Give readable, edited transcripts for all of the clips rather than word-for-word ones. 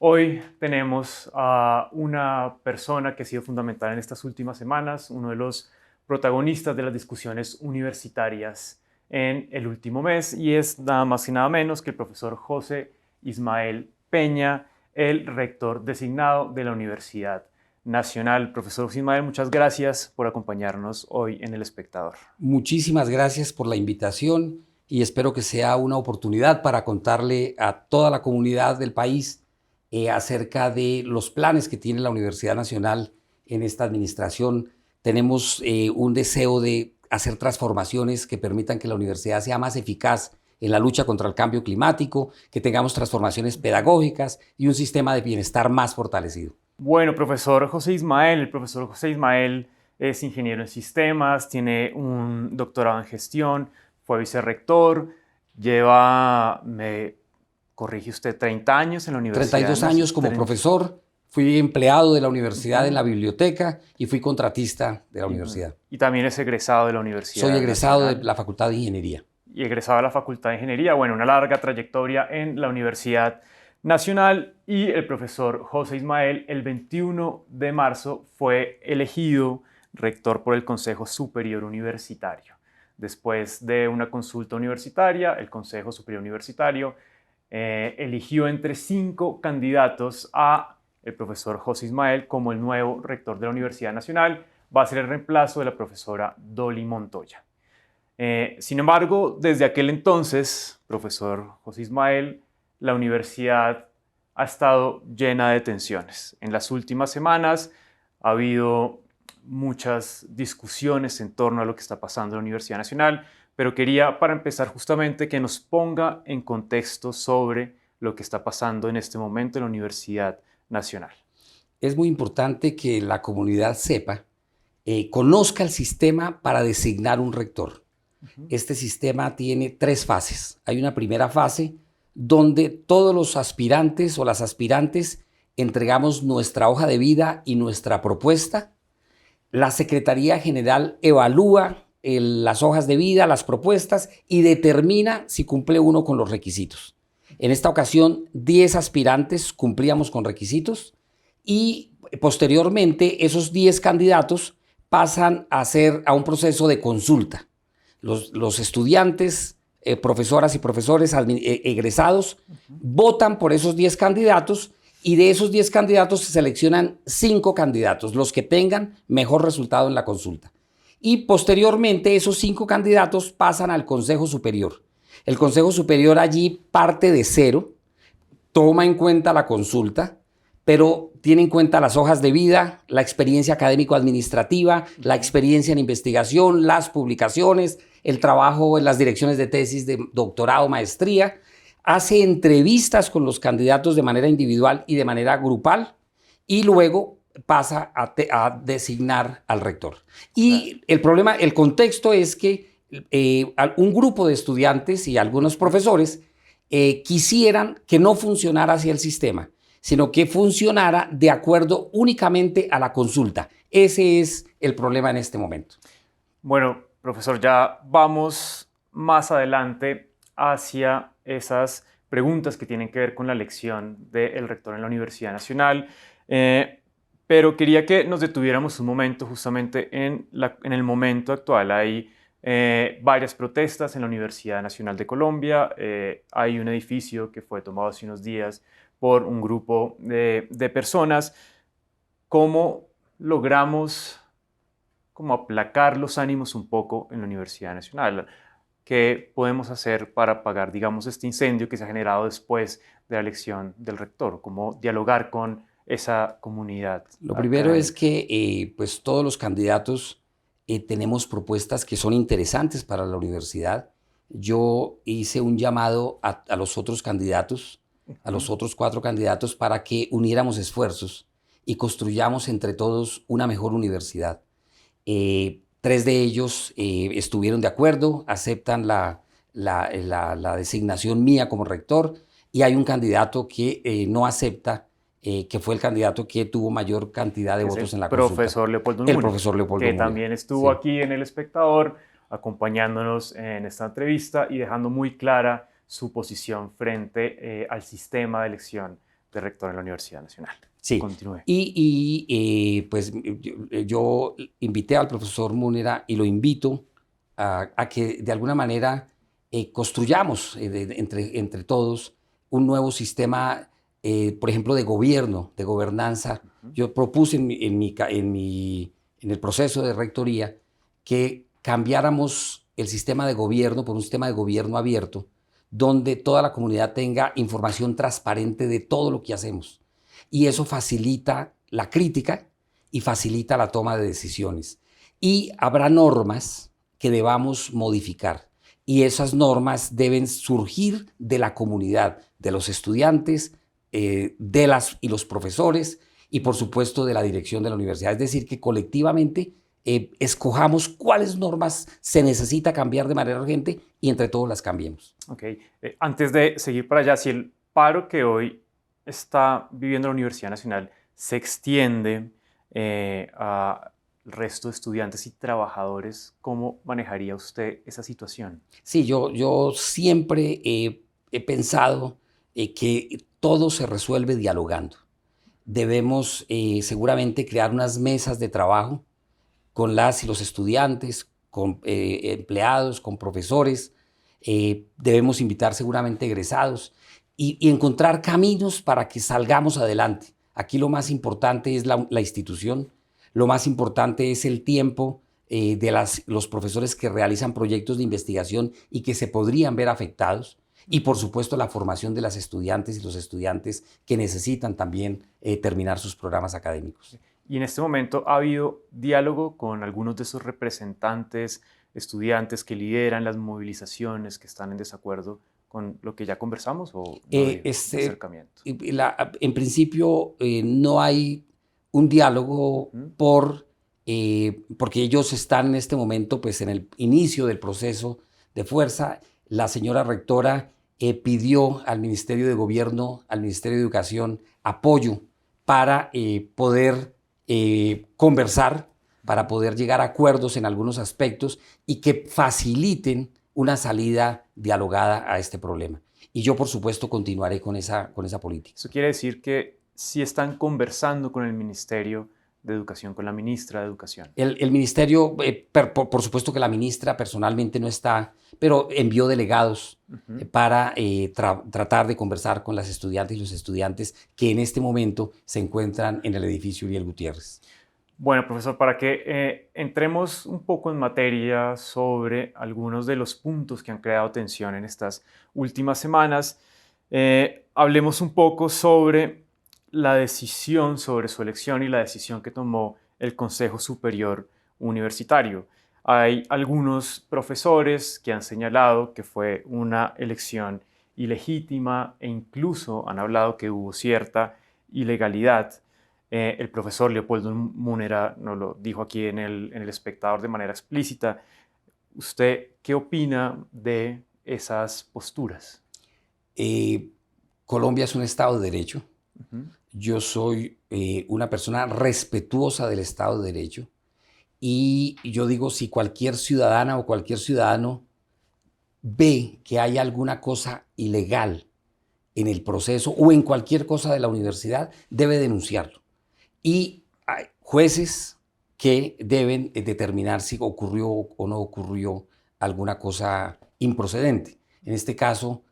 Hoy tenemos a una persona que ha sido fundamental en estas últimas semanas, uno de los protagonistas de las discusiones universitarias en el último mes, y es nada más y nada menos que el profesor José Ismael Peña, el rector designado de la Universidad Nacional. Profesor José Ismael, muchas gracias por acompañarnos hoy en El Espectador. Muchísimas gracias por la invitación y espero que sea una oportunidad para contarle a toda la comunidad del país acerca de los planes que tiene la Universidad Nacional en esta administración. Tenemos un deseo de hacer transformaciones que permitan que la universidad sea más eficaz en la lucha contra el cambio climático, que tengamos transformaciones pedagógicas y un sistema de bienestar más fortalecido. Bueno, profesor José Ismael, el profesor José Ismael es ingeniero en sistemas, tiene un doctorado en gestión, fue vicerrector, lleva, me corrige usted, 30 años en la Universidad 32 años como Nacional. profesor, fui empleado de la universidad en la biblioteca y fui contratista de la universidad. Y también es egresado de la Soy Universidad egresado de Nacional la Facultad de Ingeniería. y egresado de la Facultad de Ingeniería. Bueno, una larga trayectoria en la Universidad Nacional, y el profesor José Ismael el 21 de marzo fue elegido rector por el Consejo Superior Universitario. Después de una consulta universitaria, el Consejo Superior Universitario eligió entre 5 candidatos a el profesor José Ismael como el nuevo rector de la Universidad Nacional. Va a ser el reemplazo de la profesora Dolly Montoya. Sin embargo, desde aquel entonces, profesor José Ismael, la universidad ha estado llena de tensiones. En las últimas semanas ha habido muchas discusiones en torno a lo que está pasando en la Universidad Nacional, pero quería, para empezar, justamente que nos ponga en contexto sobre lo que está pasando en este momento en la Universidad Nacional. Es muy importante que la comunidad sepa, conozca el sistema para designar un rector. Este sistema tiene 3 fases. Hay una primera fase donde todos los aspirantes o las aspirantes entregamos nuestra hoja de vida y nuestra propuesta. La Secretaría General evalúa las hojas de vida, las propuestas y determina si cumple uno con los requisitos. En esta ocasión, 10 aspirantes cumplíamos con requisitos y posteriormente esos 10 candidatos pasan a un proceso de consulta. Los estudiantes, profesoras y profesores egresados votan por esos 10 candidatos y de esos 10 candidatos se seleccionan 5 candidatos, los que tengan mejor resultado en la consulta. Y posteriormente esos 5 candidatos pasan al Consejo Superior. El Consejo Superior allí parte de cero, toma en cuenta la consulta, pero tiene en cuenta las hojas de vida, la experiencia académico-administrativa, la experiencia en investigación, las publicaciones, el trabajo en las direcciones de tesis de doctorado, maestría, hace entrevistas con los candidatos de manera individual y de manera grupal y luego pasa a designar al rector. Y el problema, el contexto es que un grupo de estudiantes y algunos profesores quisieran que no funcionara así el sistema, sino que funcionara de acuerdo únicamente a la consulta. Ese es el problema en este momento. Bueno, profesor, ya vamos más adelante hacia esas preguntas que tienen que ver con la elección del rector en la Universidad Nacional, pero quería que nos detuviéramos un momento justamente en el momento actual. Hay varias protestas en la Universidad Nacional de Colombia, hay un edificio que fue tomado hace unos días por un grupo de personas. ¿Cómo logramos como aplacar los ánimos un poco en la Universidad Nacional? ¿Qué podemos hacer para apagar, digamos, este incendio que se ha generado después de la elección del rector? ¿Cómo dialogar con esa comunidad Lo primero es académica? que pues todos los candidatos tenemos propuestas que son interesantes para la universidad. Yo hice un llamado a los otros candidatos, a los otros 4 candidatos, para que uniéramos esfuerzos y construyamos entre todos una mejor universidad. 3 de ellos estuvieron de acuerdo, aceptan la designación mía como rector, y hay un candidato que no acepta, que fue el candidato que tuvo mayor cantidad de Que es votos el en la consulta, profesor Leopoldo el Murguía, profesor Leopoldo que Murguía. también estuvo Sí. aquí en El Espectador acompañándonos en esta entrevista y dejando muy clara su posición frente al sistema de elección de rector en la Universidad Nacional. Sí. Continúe. Pues yo invité al profesor Múnera y lo invito a que de alguna manera construyamos entre todos un nuevo sistema, por ejemplo, de gobierno, de gobernanza. Yo propuse en el proceso de rectoría que cambiáramos el sistema de gobierno por un sistema de gobierno abierto, donde toda la comunidad tenga información transparente de todo lo que hacemos. Y eso facilita la crítica y facilita la toma de decisiones. Y habrá normas que debamos modificar. Y esas normas deben surgir de la comunidad, de los estudiantes, y los profesores y, por supuesto, de la dirección de la universidad. Es decir, que colectivamente escojamos cuáles normas se necesita cambiar de manera urgente y entre todos las cambiemos. Ok. Antes de seguir para allá, si el paro que hoy está viviendo la Universidad Nacional se extiende al resto de estudiantes y trabajadores, ¿cómo manejaría usted esa situación? Sí, yo siempre he pensado que todo se resuelve dialogando. Debemos seguramente crear unas mesas de trabajo con las y los estudiantes, con empleados, con profesores. Debemos invitar seguramente egresados y encontrar caminos para que salgamos adelante. Aquí lo más importante es la institución, lo más importante es el tiempo de los profesores que realizan proyectos de investigación y que se podrían ver afectados, y por supuesto la formación de las estudiantes y los estudiantes que necesitan también terminar sus programas académicos. Y en este momento ha habido diálogo con algunos de esos representantes, estudiantes que lideran las movilizaciones, que están en desacuerdo con lo que ya conversamos, ¿o no hay acercamiento? En principio no hay un diálogo porque ellos están en este momento pues, en el inicio del proceso de fuerza. La señora rectora pidió al Ministerio de Gobierno, al Ministerio de Educación, apoyo para poder conversar, para poder llegar a acuerdos en algunos aspectos y que faciliten una salida dialogada a este problema. Y yo, por supuesto, continuaré con esa política. Eso quiere decir que sí están conversando con el Ministerio de Educación, con la ministra de Educación. El ministerio, por supuesto que la ministra personalmente no está, pero envió delegados para tratar de conversar con las estudiantes y los estudiantes que en este momento se encuentran en el edificio Uriel Gutiérrez. Bueno, profesor, para que entremos un poco en materia sobre algunos de los puntos que han creado tensión en estas últimas semanas, hablemos un poco sobre la decisión sobre su elección y la decisión que tomó el Consejo Superior Universitario. Hay algunos profesores que han señalado que fue una elección ilegítima e incluso han hablado que hubo cierta ilegalidad. El profesor Leopoldo Múnera nos lo dijo aquí en el Espectador de manera explícita. ¿Usted qué opina de esas posturas? Colombia es un Estado de Derecho. Yo soy una persona respetuosa del Estado de Derecho y yo digo, si cualquier ciudadana o cualquier ciudadano ve que hay alguna cosa ilegal en el proceso o en cualquier cosa de la universidad, debe denunciarlo. Y hay jueces que deben determinar si ocurrió o no ocurrió alguna cosa improcedente. En este caso,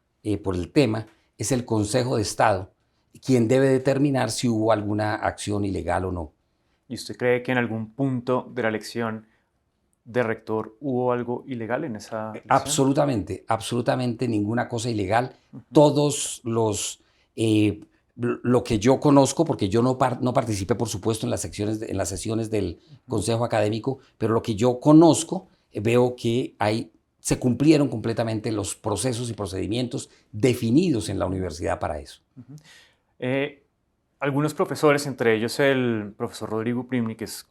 por el tema, es el Consejo de Estado quien debe determinar si hubo alguna acción ilegal o no. ¿Y usted cree que en algún punto de la elección de rector hubo algo ilegal en esa elección? Absolutamente, absolutamente ninguna cosa ilegal. Todos los... lo que yo conozco, porque yo no participé, por supuesto, en las sesiones del Consejo Académico, pero lo que yo conozco, veo que se cumplieron completamente los procesos y procedimientos definidos en la universidad para eso. Algunos profesores, entre ellos el profesor Rodrigo Primni, que es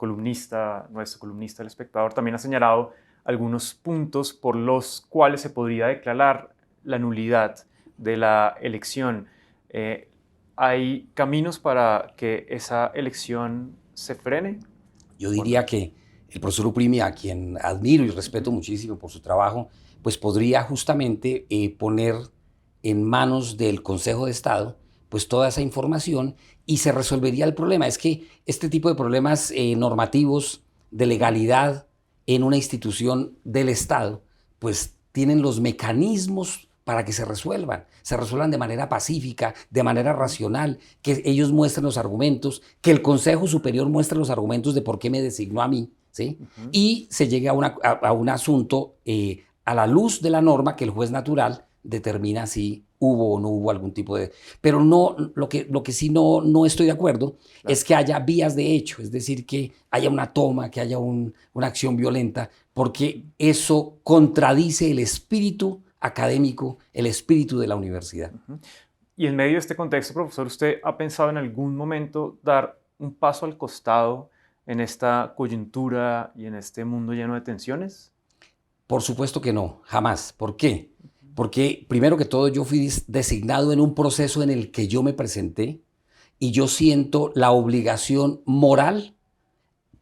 nuestro columnista del Espectador, también ha señalado algunos puntos por los cuales se podría declarar la nulidad de la elección. ¿Hay caminos para que esa elección se frene? Yo diría que el profesor Uprimi, a quien admiro y respeto muchísimo por su trabajo, pues podría justamente poner en manos del Consejo de Estado pues toda esa información y se resolvería el problema. Es que este tipo de problemas normativos de legalidad en una institución del Estado, pues tienen los mecanismos para que se resuelvan de manera pacífica, de manera racional, que ellos muestren los argumentos, que el Consejo Superior muestre los argumentos de por qué me designó a mí, ¿sí? Y se llegue a un asunto a la luz de la norma que el juez natural determina si hubo o no hubo algún tipo de... Pero no, lo que sí no estoy de acuerdo es que haya vías de hecho, es decir, que haya una toma, que haya una acción violenta, porque eso contradice el espíritu académico, el espíritu de la universidad. Y en medio de este contexto, profesor, ¿usted ha pensado en algún momento dar un paso al costado en esta coyuntura y en este mundo lleno de tensiones? Por supuesto que no, jamás. ¿Por qué? Porque primero que todo yo fui designado en un proceso en el que yo me presenté y yo siento la obligación moral,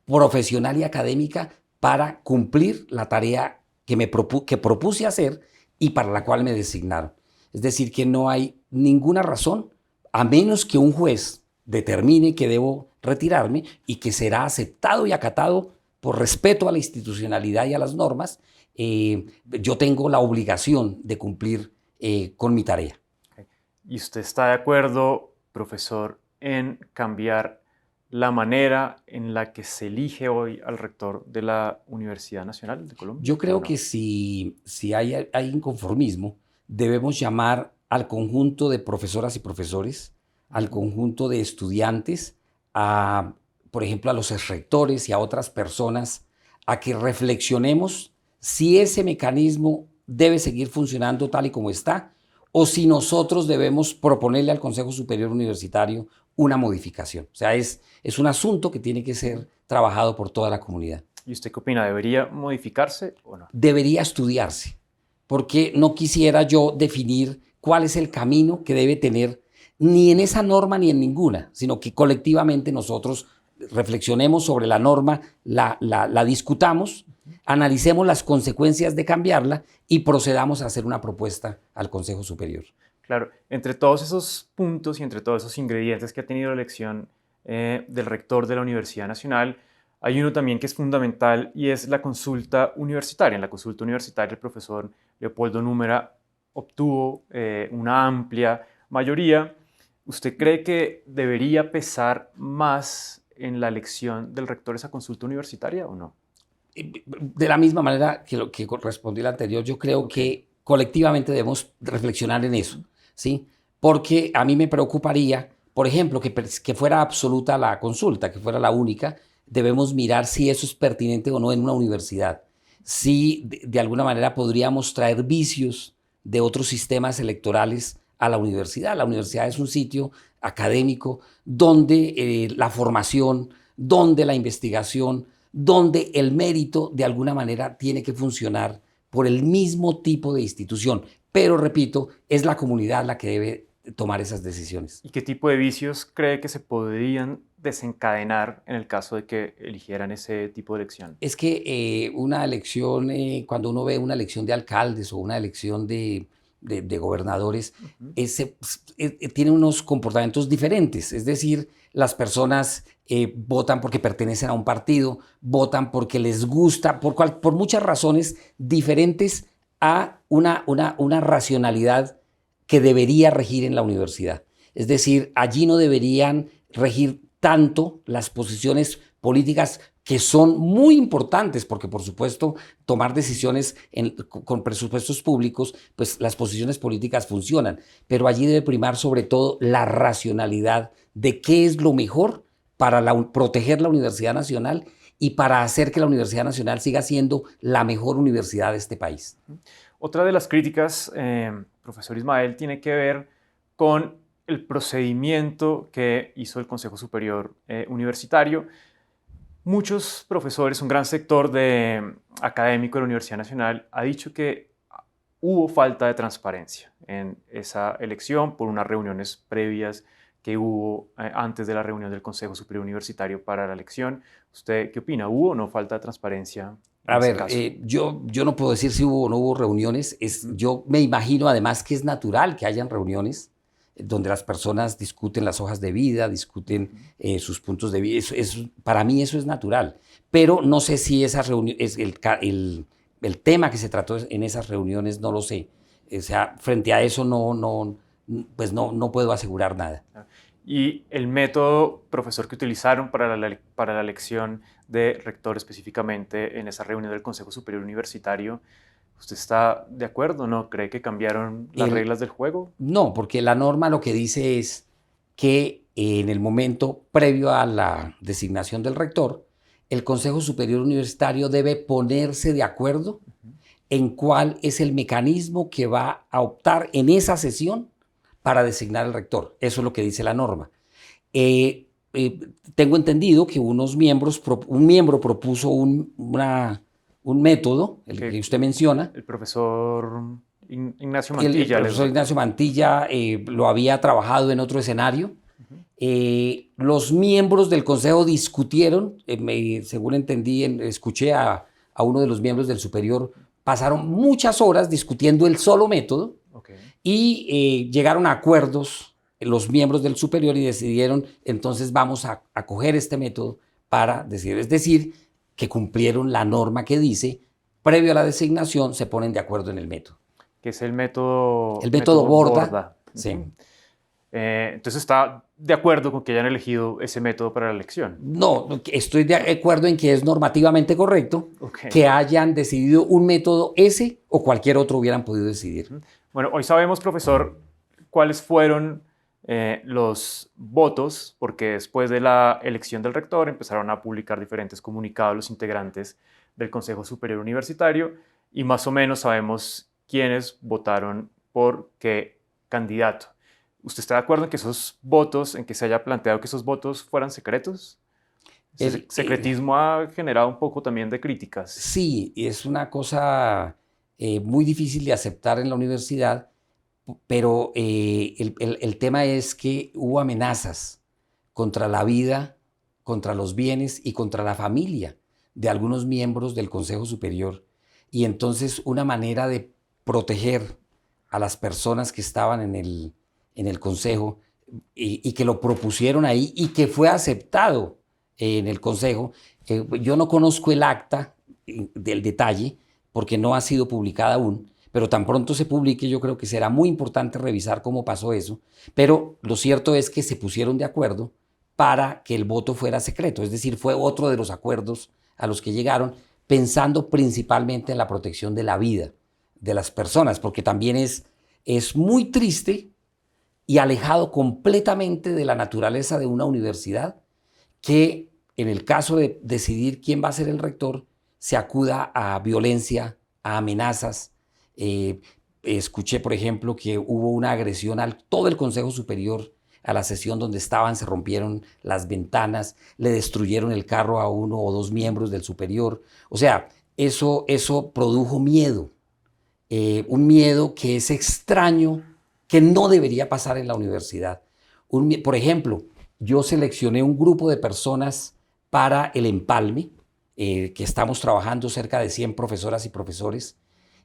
profesional y académica para cumplir la tarea que propuse hacer y para la cual me designaron. Es decir, que no hay ninguna razón, a menos que un juez determine que debo retirarme y que será aceptado y acatado por respeto a la institucionalidad y a las normas. Yo tengo la obligación de cumplir con mi tarea. ¿Y usted está de acuerdo, profesor, en cambiar la manera en la que se elige hoy al rector de la Universidad Nacional de Colombia? Yo creo que si hay inconformismo, debemos llamar al conjunto de profesoras y profesores, al conjunto de estudiantes, por ejemplo, a los rectores y a otras personas, a que reflexionemos si ese mecanismo debe seguir funcionando tal y como está, o si nosotros debemos proponerle al Consejo Superior Universitario una modificación. O sea, es un asunto que tiene que ser trabajado por toda la comunidad. ¿Y usted qué opina? ¿Debería modificarse o no? Debería estudiarse, porque no quisiera yo definir cuál es el camino que debe tener ni en esa norma ni en ninguna, sino que colectivamente nosotros reflexionemos sobre la norma, la discutamos, analicemos las consecuencias de cambiarla y procedamos a hacer una propuesta al Consejo Superior. Claro, entre todos esos puntos y entre todos esos ingredientes que ha tenido la elección del rector de la Universidad Nacional, hay uno también que es fundamental y es la consulta universitaria. En la consulta universitaria el profesor Leopoldo Númera obtuvo una amplia mayoría. ¿Usted cree que debería pesar más en la elección del rector esa consulta universitaria o no? De la misma manera que lo que respondió el anterior, yo creo que colectivamente debemos reflexionar en eso, ¿sí? Porque a mí me preocuparía, por ejemplo, que fuera absoluta la consulta, que fuera la única. Debemos mirar si eso es pertinente o no en una universidad. Si de alguna manera podríamos traer vicios de otros sistemas electorales a la universidad. La universidad es un sitio académico donde la formación, donde la investigación, donde el mérito de alguna manera tiene que funcionar por el mismo tipo de institución. Pero, repito, es la comunidad la que debe tomar esas decisiones. ¿Y qué tipo de vicios cree que se podrían desencadenar en el caso de que eligieran ese tipo de elección? Es que una elección, cuando uno ve una elección de alcaldes o una elección de gobernadores, tiene unos comportamientos diferentes. Es decir, las personas votan porque pertenecen a un partido, votan porque les gusta, por muchas razones diferentes a una racionalidad que debería regir en la universidad. Es decir, allí no deberían regir tanto las posiciones políticas, que son muy importantes, porque por supuesto tomar decisiones con presupuestos públicos, pues las posiciones políticas funcionan, pero allí debe primar sobre todo la racionalidad de qué es lo mejor para proteger la Universidad Nacional y para hacer que la Universidad Nacional siga siendo la mejor universidad de este país. Otra de las críticas, profesor Ismael, tiene que ver con el procedimiento que hizo el Consejo Superior Universitario. Muchos profesores, un gran sector académico de la Universidad Nacional ha dicho que hubo falta de transparencia en esa elección por unas reuniones previas que hubo antes de la reunión del Consejo Superior Universitario para la elección. ¿Usted qué opina? ¿Hubo o no falta de transparencia? A ver, yo no puedo decir si hubo o no hubo reuniones. Yo me imagino además que es natural que hayan reuniones. donde las personas discuten las hojas de vida, discuten sus puntos de vida. Para mí eso es natural, pero no sé si esa reunión, es el tema que se trató en esas reuniones, no lo sé. O sea, frente a eso pues no puedo asegurar nada. Y el método, profesor, que utilizaron para la elección de rector específicamente en esa reunión del Consejo Superior Universitario, ¿usted está de acuerdo o no? ¿Cree que cambiaron las reglas del juego? No, porque la norma lo que dice es que en el momento previo a la designación del rector, el Consejo Superior Universitario debe ponerse de acuerdo en cuál es el mecanismo que va a optar en esa sesión para designar al rector. Eso es lo que dice la norma. Tengo entendido que un miembro propuso un método, el que usted menciona. El profesor Ignacio Mantilla. El profesor Ignacio Mantilla lo había trabajado en otro escenario. Los miembros del consejo discutieron, según entendí, escuché a uno de los miembros del superior, pasaron muchas horas discutiendo el solo método y llegaron a acuerdos los miembros del superior y decidieron, entonces vamos a coger este método para decidir. Es decir, que cumplieron la norma que dice, previo a la designación se ponen de acuerdo en el método. Que es el método... El método Borda. Sí. Entonces está de acuerdo con que hayan elegido ese método para la elección. No, estoy de acuerdo en que es normativamente correcto que hayan decidido un método ese o cualquier otro hubieran podido decidir. Bueno, hoy sabemos, profesor, cuáles fueron los votos, porque después de la elección del rector empezaron a publicar diferentes comunicados los integrantes del Consejo Superior Universitario y más o menos sabemos quiénes votaron por qué candidato. ¿Usted está de acuerdo en que esos votos, en que se haya planteado que esos votos fueran secretos? El secretismo ha generado un poco también de críticas. Sí, es una cosa muy difícil de aceptar en la universidad, pero el tema es que hubo amenazas contra la vida, contra los bienes y contra la familia de algunos miembros del Consejo Superior. Y entonces una manera de proteger a las personas que estaban en el Consejo y que lo propusieron ahí y que fue aceptado en el Consejo. Yo no conozco el acta del detalle porque no ha sido publicada aún, pero tan pronto se publique yo creo que será muy importante revisar cómo pasó eso. Pero lo cierto es que se pusieron de acuerdo para que el voto fuera secreto, es decir, fue otro de los acuerdos a los que llegaron, pensando principalmente en la protección de la vida de las personas, porque también es muy triste y alejado completamente de la naturaleza de una universidad que en el caso de decidir quién va a ser el rector, se acuda a violencia, a amenazas. Escuché, por ejemplo, que hubo una agresión a todo el Consejo Superior a la sesión donde estaban, se rompieron las ventanas, le destruyeron el carro a uno o dos miembros del superior. O sea, eso produjo miedo, un miedo que es extraño, que no debería pasar en la universidad. Por ejemplo, yo seleccioné un grupo de personas para el empalme, que estamos trabajando cerca de 100 profesoras y profesores,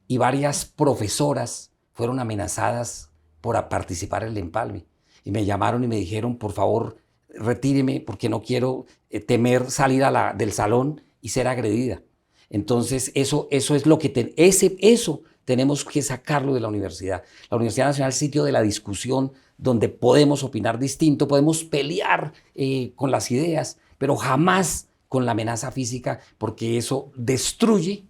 y varias profesoras fueron amenazadas por participar en el empalme. Y me llamaron y me dijeron, por favor, retíreme porque no quiero temer salir del salón y ser agredida. Entonces, eso es lo que eso tenemos que sacarlo de la universidad. La Universidad Nacional es el sitio de la discusión donde podemos opinar distinto, podemos pelear con las ideas, pero jamás con la amenaza física, porque eso destruye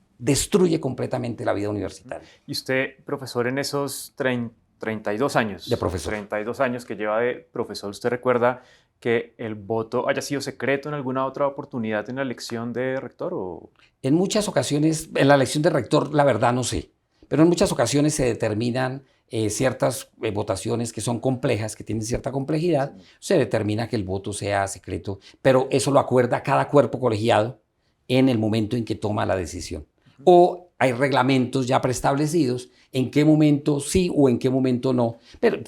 completamente la vida universitaria. Y usted, profesor, en esos 32 años. De profesor. 32 años que lleva de profesor, ¿usted recuerda que el voto haya sido secreto en alguna otra oportunidad en la elección de rector? ¿O? En muchas ocasiones, en la elección de rector, la verdad no sé, pero en muchas ocasiones se determinan ciertas votaciones que son complejas, que tienen cierta complejidad, se determina que el voto sea secreto, pero eso lo acuerda cada cuerpo colegiado en el momento en que toma la decisión. O hay reglamentos ya preestablecidos en qué momento sí o en qué momento no, pero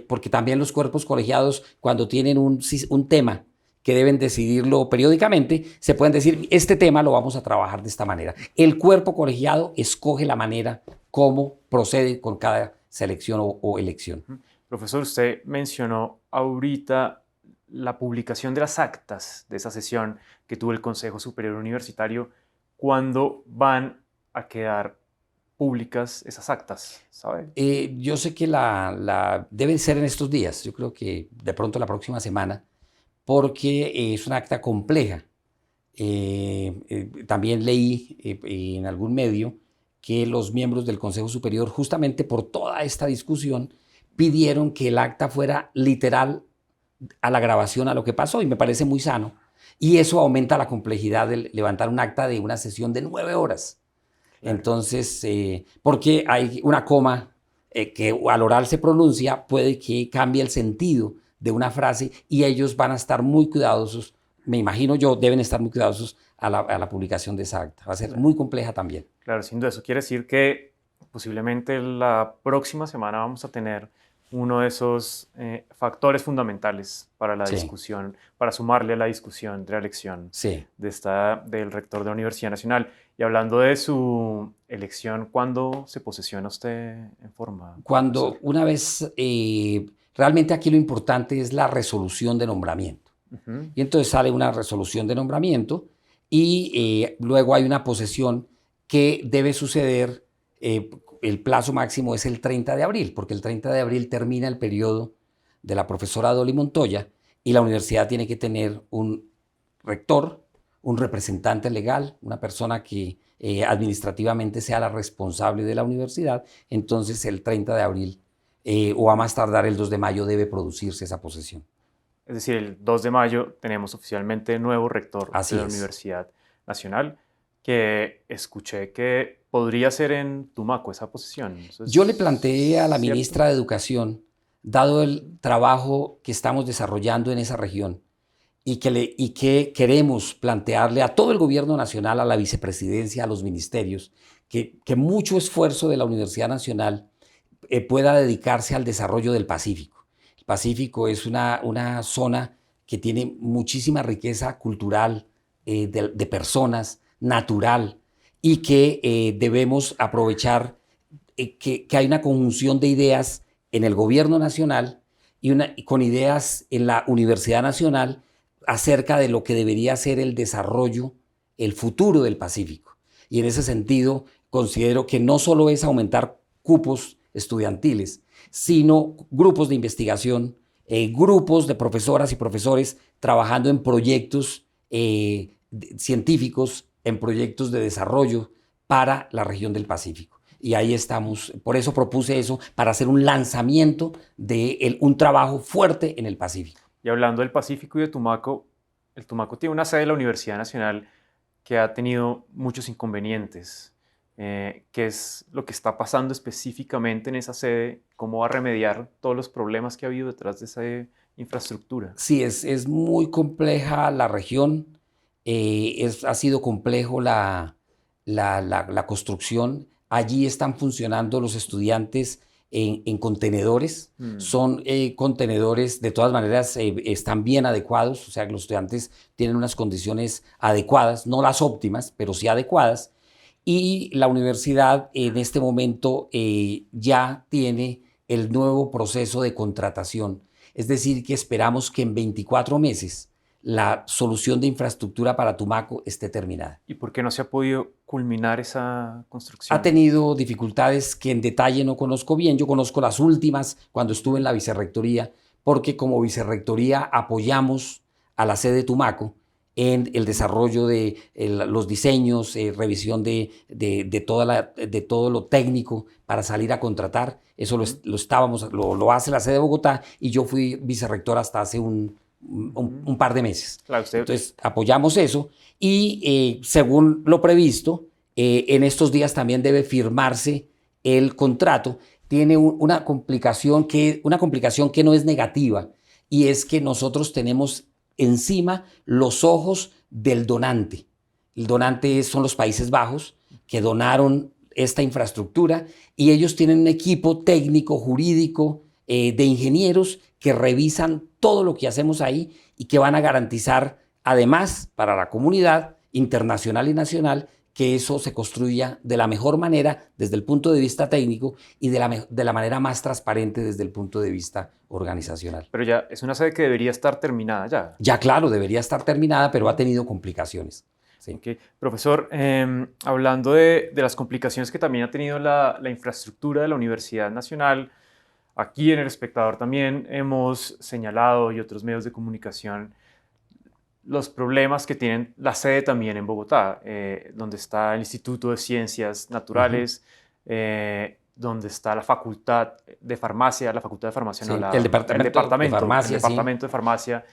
porque también los cuerpos colegiados, cuando tienen un tema que deben decidirlo periódicamente, se pueden decir, este tema lo vamos a trabajar de esta manera. El cuerpo colegiado escoge la manera cómo procede con cada selección o elección. Profesor, usted mencionó ahorita la publicación de las actas de esa sesión que tuvo el Consejo Superior Universitario. ¿Cuándo van a quedar públicas esas actas? ¿Sabe? Yo sé que deben ser en estos días, yo creo que de pronto la próxima semana, porque es una acta compleja. También leí en algún medio que los miembros del Consejo Superior, justamente por toda esta discusión, pidieron que el acta fuera literal a la grabación, a lo que pasó, y me parece muy sano. Y eso aumenta la complejidad de levantar un acta de una sesión de 9 horas. Claro. Entonces, porque hay una coma que al oral se pronuncia, puede que cambie el sentido de una frase y ellos van a estar muy cuidadosos, me imagino yo, deben estar muy cuidadosos a la publicación de esa acta. Va a ser muy compleja también. Claro, sin duda. Eso quiere decir que posiblemente la próxima semana vamos a tener uno de esos factores fundamentales para la discusión, para sumarle a la discusión de la elección del rector de la Universidad Nacional. Y hablando de su elección, ¿cuándo se posesiona usted en forma? Cuando una vez, realmente aquí lo importante es la resolución de nombramiento. Y entonces sale una resolución de nombramiento y luego hay una posesión que debe suceder. El plazo máximo es el 30 de abril, porque el 30 de abril termina el periodo de la profesora Dolly Montoya y la universidad tiene que tener un rector, un representante legal, una persona que administrativamente sea la responsable de la universidad. Entonces el 30 de abril o a más tardar el 2 de mayo debe producirse esa posesión. Es decir, el 2 de mayo tenemos oficialmente nuevo rector de la Universidad Nacional, que escuché que podría ser en Tumaco esa posesión. Yo le planteé a la ministra de Educación, dado el trabajo que estamos desarrollando en esa región y que queremos plantearle a todo el gobierno nacional, a la vicepresidencia, a los ministerios, que mucho esfuerzo de la Universidad Nacional pueda dedicarse al desarrollo del Pacífico. El Pacífico es una zona que tiene muchísima riqueza cultural, de personas, natural, y que debemos aprovechar que hay una conjunción de ideas en el gobierno nacional y con ideas en la Universidad Nacional acerca de lo que debería ser el desarrollo, el futuro del Pacífico. Y en ese sentido, considero que no solo es aumentar cupos estudiantiles, sino grupos de investigación, grupos de profesoras y profesores trabajando en proyectos científicos, en proyectos de desarrollo para la región del Pacífico. Y ahí estamos, por eso propuse eso, para hacer un lanzamiento de un trabajo fuerte en el Pacífico. Y hablando del Pacífico y de Tumaco, el Tumaco tiene una sede de la Universidad Nacional que ha tenido muchos inconvenientes. ¿Qué es lo que está pasando específicamente en esa sede? ¿Cómo va a remediar todos los problemas que ha habido detrás de esa infraestructura? Sí, es muy compleja la región. Ha sido complejo la construcción. Allí están funcionando los estudiantes en contenedores. Son contenedores, de todas maneras, están bien adecuados, o sea que los estudiantes tienen unas condiciones adecuadas, no las óptimas, pero sí adecuadas. Y la universidad en este momento ya tiene el nuevo proceso de contratación. Es decir, que esperamos que en 24 meses la solución de infraestructura para Tumaco esté terminada. ¿Y por qué no se ha podido culminar esa construcción? Ha tenido dificultades que en detalle no conozco bien. Yo conozco las últimas cuando estuve en la vicerrectoría, porque como vicerrectoría apoyamos a la sede de Tumaco en el desarrollo de los diseños, revisión de todo lo técnico para salir a contratar. Eso lo hace la sede de Bogotá y yo fui vicerrector hasta hace un par de meses. Claro, Entonces apoyamos eso y según lo previsto, en estos días también debe firmarse el contrato. Tiene una complicación que no es negativa, y es que nosotros tenemos encima los ojos del donante. El donante son los Países Bajos, que donaron esta infraestructura, y ellos tienen un equipo técnico, jurídico, de ingenieros que revisan todo lo que hacemos ahí y que van a garantizar, además, para la comunidad internacional y nacional, que eso se construya de la mejor manera desde el punto de vista técnico y de la manera más transparente desde el punto de vista organizacional. Pero ya es una sede que debería estar terminada ya. Ya claro, debería estar terminada, pero ha tenido complicaciones. Sí. Okay. Profesor, hablando de las complicaciones que también ha tenido la infraestructura de la Universidad Nacional, aquí en El Espectador también hemos señalado y otros medios de comunicación los problemas que tienen la sede también en Bogotá, donde está el Instituto de Ciencias Naturales, donde está la Facultad de Farmacia, sí, el departamento de Farmacia.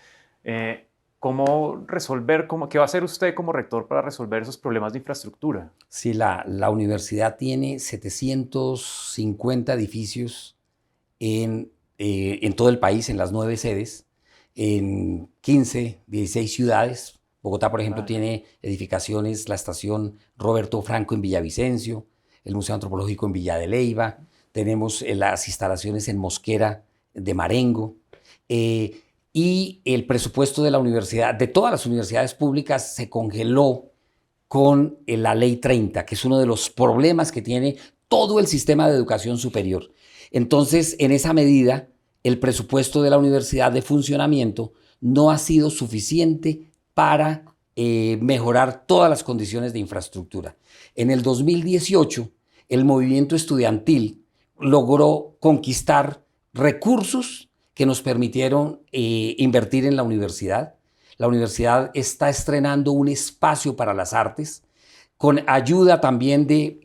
¿Cómo resolver, qué va a hacer usted como rector para resolver esos problemas de infraestructura? Sí, la universidad tiene 750 edificios en todo el país, en las 9 sedes, en 15, 16 ciudades. Bogotá, por ejemplo, tiene edificaciones, la estación Roberto Franco en Villavicencio, el Museo Antropológico en Villa de Leyva, tenemos las instalaciones en Mosquera de Marengo, y el presupuesto de la universidad, de todas las universidades públicas, se congeló con la Ley 30, que es uno de los problemas que tiene todo el sistema de educación superior. Entonces, en esa medida, el presupuesto de la universidad de funcionamiento no ha sido suficiente para mejorar todas las condiciones de infraestructura. En el 2018, el movimiento estudiantil logró conquistar recursos que nos permitieron invertir en la universidad. La universidad está estrenando un espacio para las artes. Con ayuda también de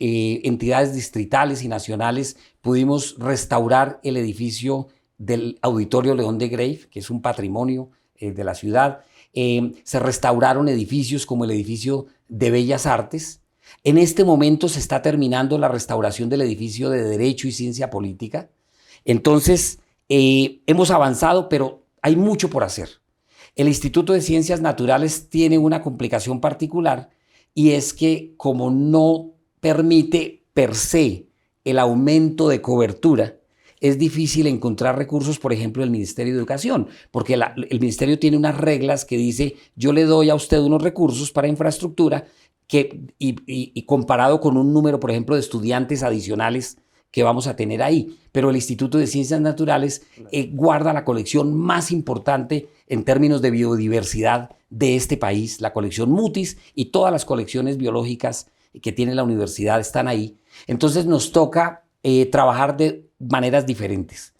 entidades distritales y nacionales, pudimos restaurar el edificio del Auditorio León de Grave, que es un patrimonio de la ciudad. Se restauraron edificios como el edificio de Bellas Artes. En este momento se está terminando la restauración del edificio de Derecho y Ciencia Política. Entonces, hemos avanzado, pero hay mucho por hacer. El Instituto de Ciencias Naturales tiene una complicación particular, y es que como no permite per se el aumento de cobertura, es difícil encontrar recursos, por ejemplo, del Ministerio de Educación, porque el Ministerio tiene unas reglas que dice: yo le doy a usted unos recursos para infraestructura y comparado con un número, por ejemplo, de estudiantes adicionales que vamos a tener ahí. Pero el Instituto de Ciencias Naturales guarda la colección más importante en términos de biodiversidad de este país, la colección Mutis, y todas las colecciones biológicas que tiene la universidad están ahí. Entonces nos toca trabajar de maneras diferentes.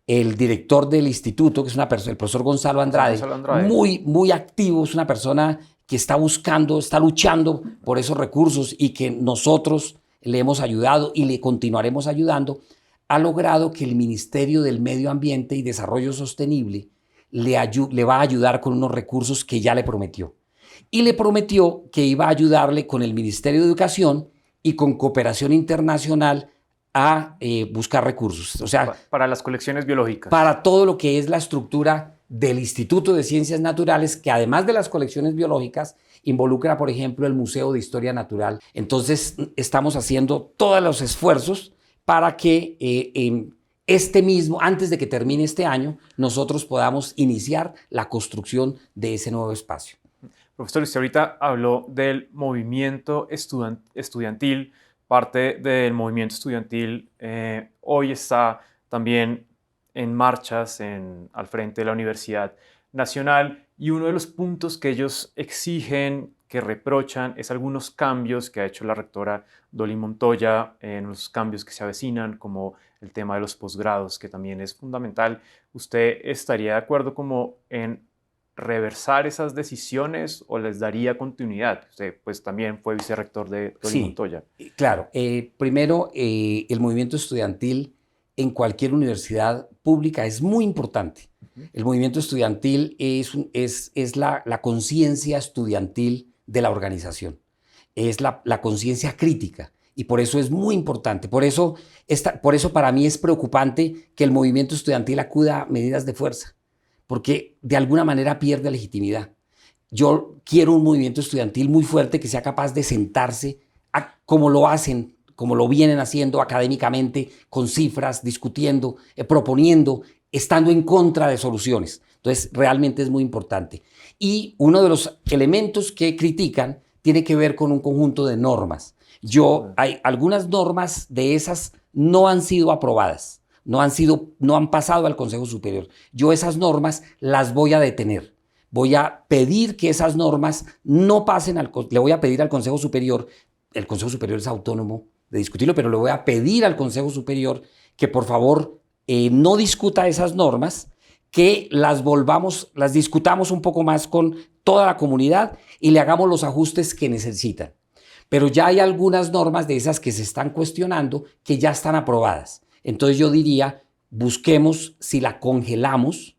El director del instituto, que es el profesor Gonzalo Andrade, muy activo, es una persona que está buscando, está luchando por esos recursos y que nosotros le hemos ayudado y le continuaremos ayudando. Ha logrado que el Ministerio del Medio Ambiente y Desarrollo Sostenible le va a ayudar con unos recursos que ya le prometió. Y le prometió que iba a ayudarle con el Ministerio de Educación y con Cooperación Internacional a buscar recursos. O sea, para las colecciones biológicas. Para todo lo que es la estructura del Instituto de Ciencias Naturales, que además de las colecciones biológicas, involucra, por ejemplo, el Museo de Historia Natural. Entonces, estamos haciendo todos los esfuerzos para que antes de que termine este año, nosotros podamos iniciar la construcción de ese nuevo espacio. Profesor, usted ahorita habló del movimiento estudiantil. Parte del movimiento estudiantil hoy está también en marchas al frente de la Universidad Nacional, y uno de los puntos que ellos exigen, que reprochan, es algunos cambios que ha hecho la rectora Dolly Montoya, los cambios que se avecinan, como el tema de los posgrados, que también es fundamental. ¿Usted estaría de acuerdo como en reversar esas decisiones o les daría continuidad? Usted pues también fue vicerrector de Dolly Montoya. Claro. Primero, el movimiento estudiantil en cualquier universidad pública es muy importante. El movimiento estudiantil es la conciencia estudiantil de la organización. Es la conciencia crítica, y por eso es muy importante. Por eso para mí es preocupante que el movimiento estudiantil acuda a medidas de fuerza, porque de alguna manera pierde legitimidad. Yo quiero un movimiento estudiantil muy fuerte que sea capaz de sentarse como lo hacen, como lo vienen haciendo académicamente, con cifras, discutiendo, proponiendo, estando en contra de soluciones. Entonces, realmente es muy importante. Y uno de los elementos que critican tiene que ver con un conjunto de normas. Hay algunas normas de esas no han sido aprobadas, no han pasado al Consejo Superior. Yo esas normas las voy a detener. Voy a pedir que esas normas no pasen le voy a pedir al Consejo Superior, el Consejo Superior es autónomo de discutirlo, pero le voy a pedir al Consejo Superior que por favor no discuta esas normas, que las discutamos un poco más con toda la comunidad y le hagamos los ajustes que necesitan. Pero ya hay algunas normas de esas que se están cuestionando que ya están aprobadas. Entonces yo diría, busquemos si la congelamos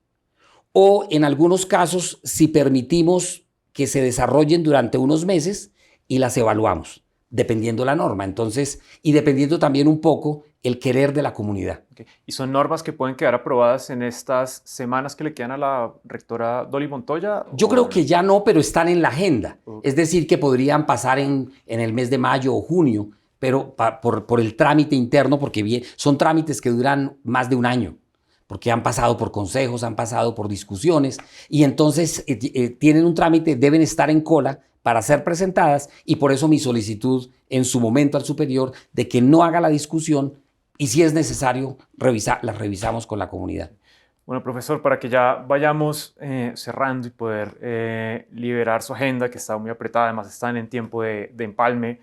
o en algunos casos si permitimos que se desarrollen durante unos meses y las evaluamos, dependiendo la norma. Entonces, y dependiendo también un poco el querer de la comunidad. Okay. ¿Y son normas que pueden quedar aprobadas en estas semanas que le quedan a la rectora Dolly Montoya? Yo creo que ya no, pero están en la agenda. Okay. Es decir, que podrían pasar en el mes de mayo o junio, pero por el trámite interno, porque son trámites que duran más de un año, porque han pasado por consejos, han pasado por discusiones, y entonces tienen un trámite, deben estar en cola para ser presentadas, y por eso mi solicitud en su momento al superior de que no haga la discusión, y si es necesario, las revisamos con la comunidad. Bueno, profesor, para que ya vayamos cerrando y poder liberar su agenda, que está muy apretada, además están en tiempo de empalme,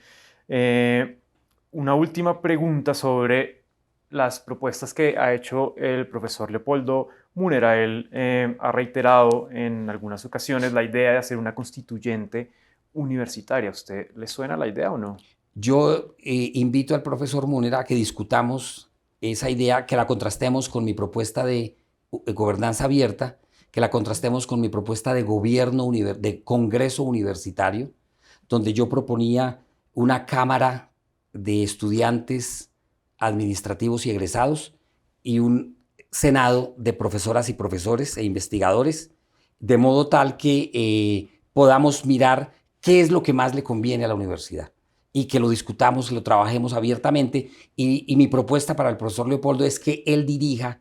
una última pregunta sobre las propuestas que ha hecho el profesor Leopoldo Múnera. Él ha reiterado en algunas ocasiones la idea de hacer una constituyente universitaria. ¿A usted le suena la idea o no? Yo invito al profesor Múnera a que discutamos esa idea, que la contrastemos con mi propuesta de gobernanza abierta, que la contrastemos con mi propuesta de de congreso universitario, donde yo proponía una cámara de estudiantes administrativos y egresados y un senado de profesoras y profesores e investigadores, de modo tal que podamos mirar qué es lo que más le conviene a la universidad y que lo discutamos y lo trabajemos abiertamente. Y mi propuesta para el profesor Leopoldo es que él dirija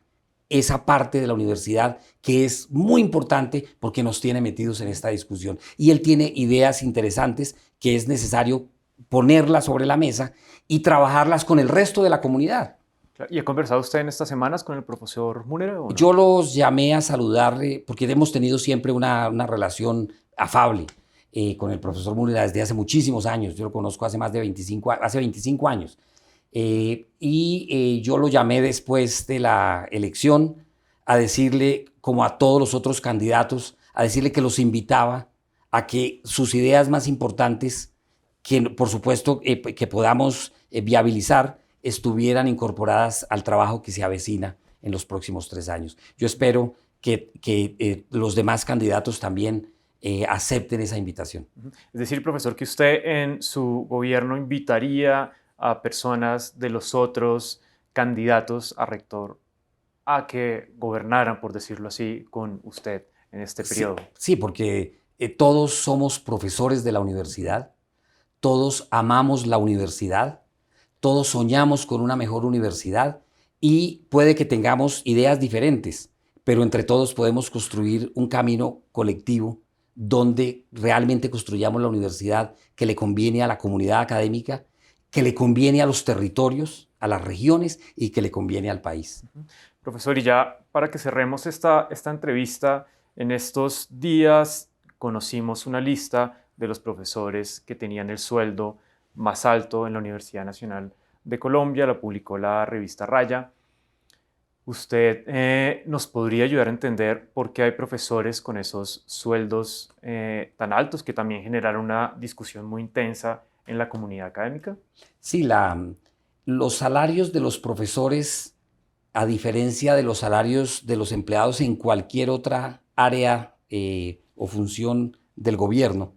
esa parte de la universidad que es muy importante porque nos tiene metidos en esta discusión. Y él tiene ideas interesantes que es necesario ponerlas sobre la mesa y trabajarlas con el resto de la comunidad. ¿Y ha conversado usted en estas semanas con el profesor Múnera o no? Yo los llamé a saludarle porque hemos tenido siempre una relación afable con el profesor Múnera desde hace muchísimos años. Yo lo conozco hace más de 25 años. Yo lo llamé después de la elección a decirle, como a todos los otros candidatos, a decirle que los invitaba a que sus ideas más importantes, que por supuesto que podamos viabilizar, estuvieran incorporadas al trabajo que se avecina en los próximos 3 años. Yo espero que los demás candidatos también acepten esa invitación. Es decir, profesor, que usted en su gobierno invitaría a personas de los otros candidatos a rector a que gobernaran, por decirlo así, con usted en este periodo. Sí, porque todos somos profesores de la universidad, todos amamos la universidad, todos soñamos con una mejor universidad y puede que tengamos ideas diferentes, pero entre todos podemos construir un camino colectivo donde realmente construyamos la universidad que le conviene a la comunidad académica, que le conviene a los territorios, a las regiones y que le conviene al país. Profesor, y ya para que cerremos esta entrevista, en estos días conocimos una lista de los profesores que tenían el sueldo más alto en la Universidad Nacional de Colombia, la publicó la revista Raya. ¿Usted nos podría ayudar a entender por qué hay profesores con esos sueldos tan altos que también generaron una discusión muy intensa en la comunidad académica? Sí, los salarios de los profesores, a diferencia de los salarios de los empleados en cualquier otra área o función del gobierno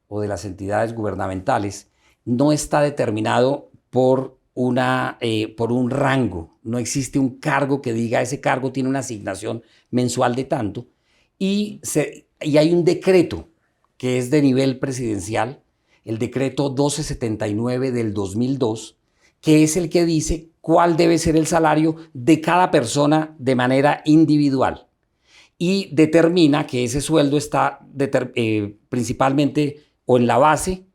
o de las entidades gubernamentales, no está determinado por un rango. No existe un cargo que diga ese cargo tiene una asignación mensual de tanto y hay un decreto que es de nivel presidencial, el decreto 1279 del 2002, que es el que dice cuál debe ser el salario de cada persona de manera individual y determina que ese sueldo está principalmente o en la base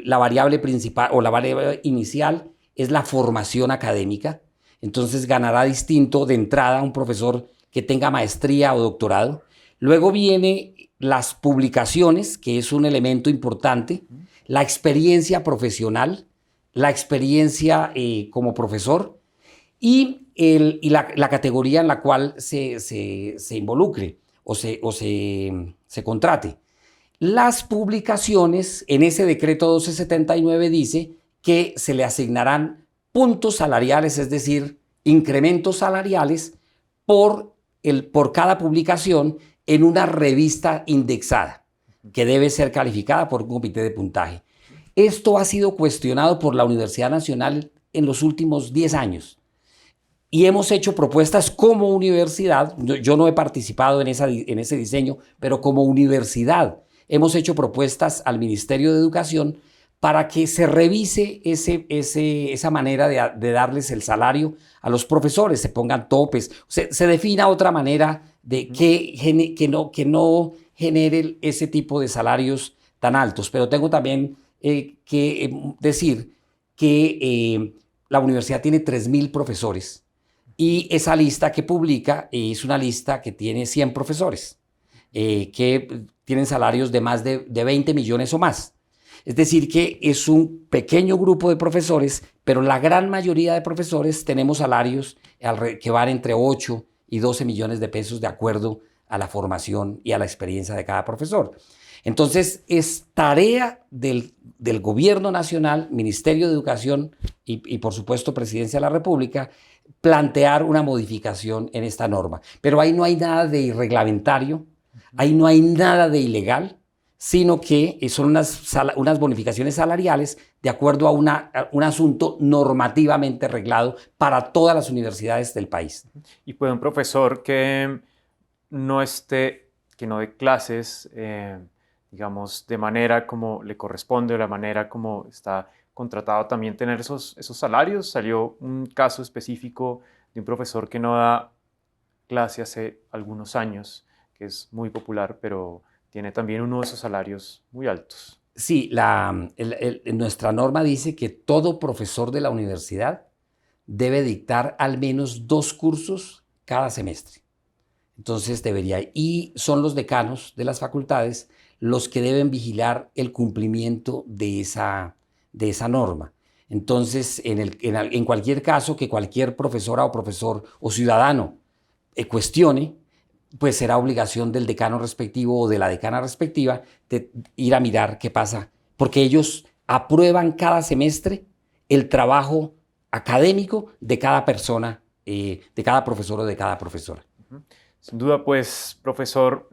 La variable principal o la variable inicial es la formación académica. Entonces ganará distinto de entrada un profesor que tenga maestría o doctorado. Luego viene las publicaciones, que es un elemento importante, la experiencia profesional, la experiencia como profesor y la categoría en la cual se involucre o se contrate. Las publicaciones, en ese decreto 1279 dice que se le asignarán puntos salariales, es decir, incrementos salariales por cada publicación en una revista indexada, que debe ser calificada por un comité de puntaje. Esto ha sido cuestionado por la Universidad Nacional en los últimos 10 años. Y hemos hecho propuestas como universidad, yo no he participado en ese diseño, pero como universidad hemos hecho propuestas al Ministerio de Educación para que se revise esa manera de darles el salario a los profesores, se pongan topes, se defina otra manera de que no genere ese tipo de salarios tan altos. Pero tengo también que decir que la universidad tiene 3.000 profesores y esa lista que publica es una lista que tiene 100 profesores que tienen salarios de más de 20 millones o más. Es decir, que es un pequeño grupo de profesores, pero la gran mayoría de profesores tenemos salarios que van entre 8 y 12 millones de pesos de acuerdo a la formación y a la experiencia de cada profesor. Entonces, es tarea del Gobierno Nacional, Ministerio de Educación y por supuesto, Presidencia de la República, plantear una modificación en esta norma. Pero ahí no hay nada de irreglamentario, ahí no hay nada de ilegal, sino que son unas bonificaciones salariales de acuerdo a un asunto normativamente reglado para todas las universidades del país. Y puede un profesor que no dé clases, digamos, de manera como le corresponde o la manera como está contratado, también tener esos salarios. Salió un caso específico de un profesor que no da clase hace algunos años, que es muy popular, pero tiene también uno de esos salarios muy altos. Sí, nuestra norma dice que todo profesor de la universidad debe dictar al menos 2 cursos cada semestre. Entonces y son los decanos de las facultades los que deben vigilar el cumplimiento de esa norma. Entonces, en cualquier caso que cualquier profesora o profesor o ciudadano cuestione, pues será obligación del decano respectivo o de la decana respectiva de ir a mirar qué pasa, porque ellos aprueban cada semestre el trabajo académico de cada persona, de cada profesor o de cada profesora. Sin duda, pues, profesor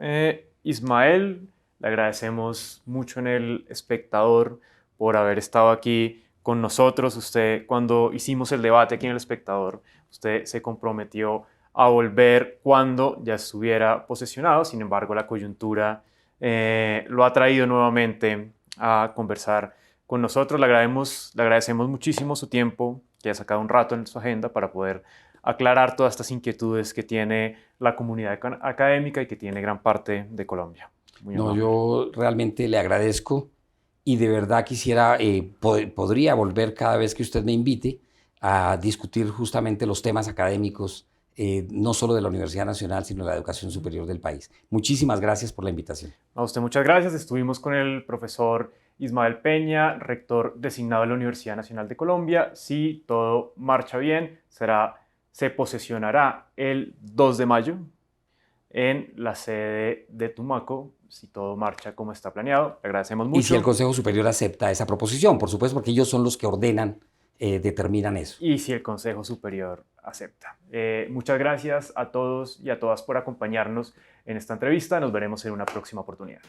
Ismael, le agradecemos mucho en El Espectador por haber estado aquí con nosotros. Usted, cuando hicimos el debate aquí en El Espectador, usted se comprometió a volver cuando ya estuviera posesionado. Sin embargo, la coyuntura lo ha traído nuevamente a conversar con nosotros. Le agradecemos muchísimo su tiempo, que ha sacado un rato en su agenda para poder aclarar todas estas inquietudes que tiene la comunidad académica y que tiene gran parte de Colombia. No, yo realmente le agradezco y de verdad quisiera, podría volver cada vez que usted me invite a discutir justamente los temas académicos, no solo de la Universidad Nacional, sino de la educación superior del país. Muchísimas gracias por la invitación. A usted muchas gracias. Estuvimos con el profesor Ismael Peña, rector designado de la Universidad Nacional de Colombia. Si todo marcha bien, se posesionará el 2 de mayo en la sede de Tumaco, si todo marcha como está planeado. Le agradecemos mucho. Y si el Consejo Superior acepta esa proposición, por supuesto, porque ellos son los que ordenan, determinan eso. Y si el Consejo Superior acepta. Muchas gracias a todos y a todas por acompañarnos en esta entrevista. Nos veremos en una próxima oportunidad.